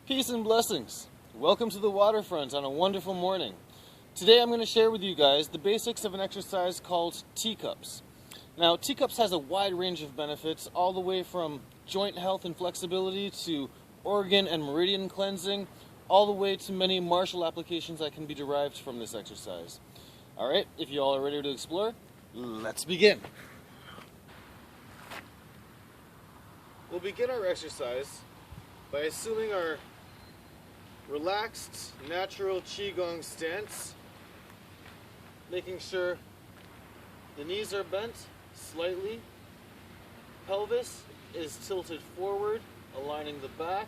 Peace and blessings. Welcome to the waterfront on a wonderful morning. Today I'm going to share with you guys the basics of an exercise called Teacups. Now, Teacups has a wide range of benefits, all the way from joint health and flexibility to organ and meridian cleansing, all the way to many martial applications that can be derived from this exercise. Alright, if you all are ready to explore, let's begin. We'll begin our exercise by assuming our relaxed, natural Qigong stance, making sure the knees are bent slightly, pelvis is tilted forward, aligning the back,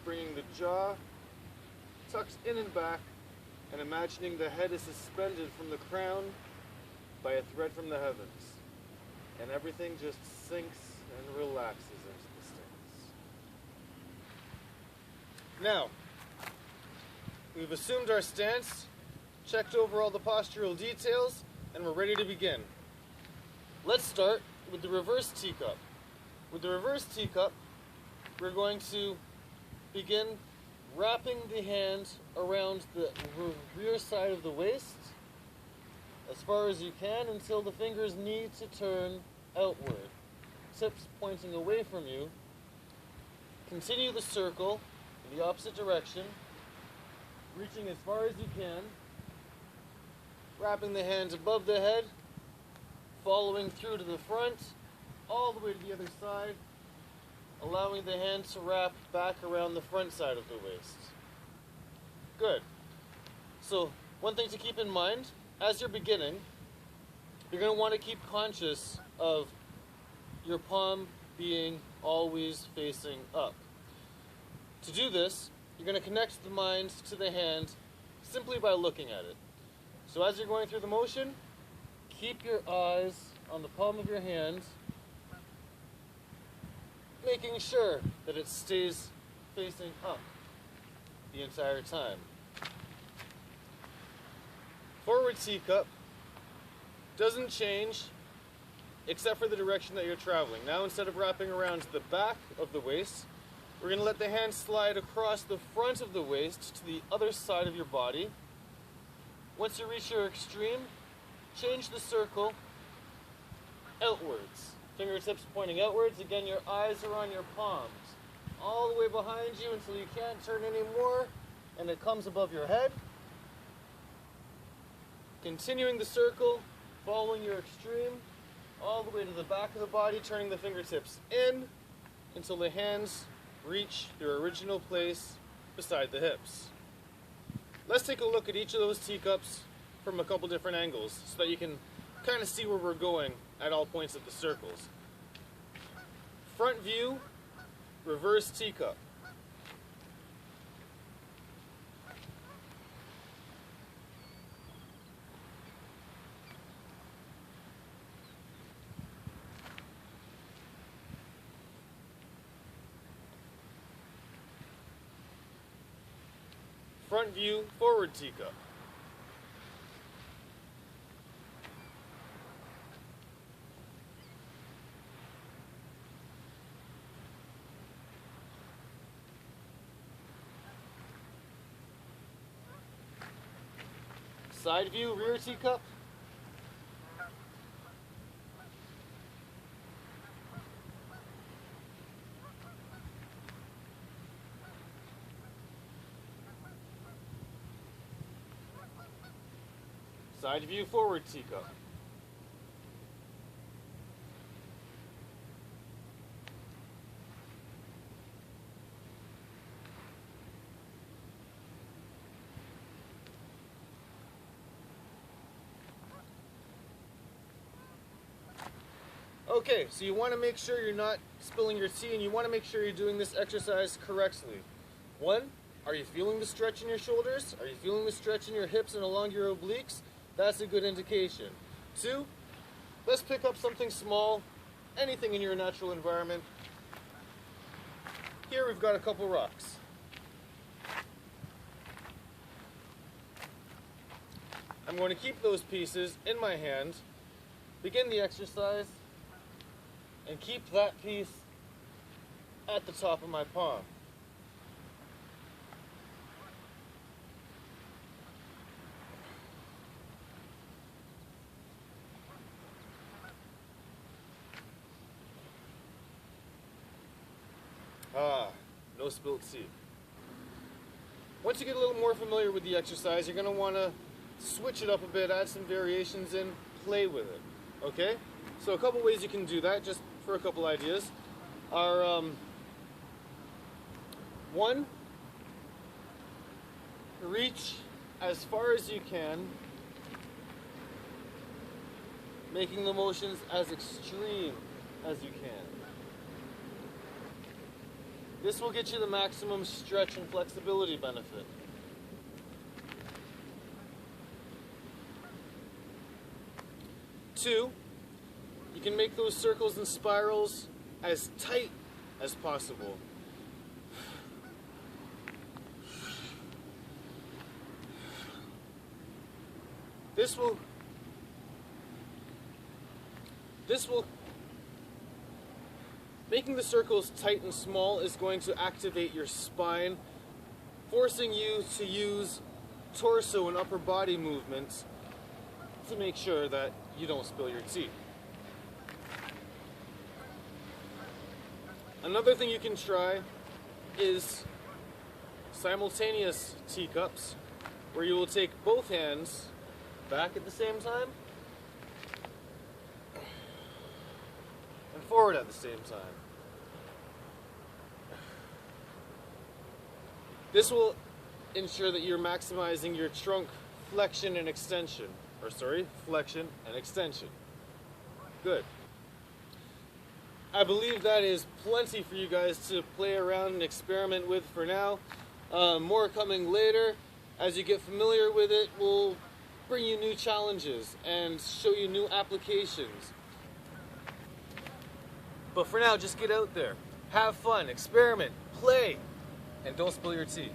bringing the jaw tucked in and back, and imagining the head is suspended from the crown by a thread from the heavens, and everything just sinks and relaxes into the stance. Now, we've assumed our stance, checked over all the postural details, and we're ready to begin. Let's start with the reverse teacup. With the reverse teacup, we're going to begin wrapping the hand around the rear side of the waist as far as you can until the fingers need to turn outward. Tips pointing away from you. Continue the circle in the opposite direction, reaching as far as you can, wrapping the hands above the head, following through to the front, all the way to the other side, allowing the hand to wrap back around the front side of the waist. Good. So, one thing to keep in mind, as you're beginning, you're going to want to keep conscious of your palm being always facing up. To do this, you're going to connect the mind to the hand simply by looking at it. So as you're going through the motion, keep your eyes on the palm of your hand, making sure that it stays facing up the entire time. Forward teacup doesn't change except for the direction that you're traveling. Now, instead of wrapping around the back of the waist, we're going to let the hand slide across the front of the waist to the other side of your body. Once you reach your extreme, change the circle outwards. Fingertips pointing outwards. Again, your eyes are on your palms, all the way behind you until you can't turn anymore, and it comes above your head. Continuing the circle, following your extreme, all the way to the back of the body, turning the fingertips in until the hands reach their original place beside the hips. Let's take a look at each of those teacups from a couple different angles so that you can kind of see where we're going at all points of the circles. Front view, reverse teacup. Front view, forward teacup. Side view, rear teacup. Side view, forward teacup. Okay, so you want to make sure you're not spilling your tea, and you want to make sure you're doing this exercise correctly. 1, are you feeling the stretch in your shoulders? Are you feeling the stretch in your hips and along your obliques? That's a good indication. 2, let's pick up something small, anything in your natural environment. Here we've got a couple rocks. I'm going to keep those pieces in my hand, begin the exercise, and keep that piece at the top of my palm. Ah, no spilt tea. Once you get a little more familiar with the exercise, you're going to want to switch it up a bit, add some variations in, play with it. Okay? So a couple ways you can do that, just for a couple ideas, are one, reach as far as you can, making the motions as extreme as you can. This will get you the maximum stretch and flexibility benefit. Two, you can make those circles and spirals as tight as possible. This will making the circles tight and small is going to activate your spine, forcing you to use torso and upper body movements to make sure that you don't spill your tea. Another thing you can try is simultaneous teacups, where you will take both hands back at the same time and forward at the same time. This will ensure that you're maximizing your trunk flexion and extension. Flexion and extension. Good. I believe that is plenty for you guys to play around and experiment with for now. More coming later. As you get familiar with it, we'll bring you new challenges and show you new applications. But for now, just get out there, have fun, experiment, play, and don't spill your tea.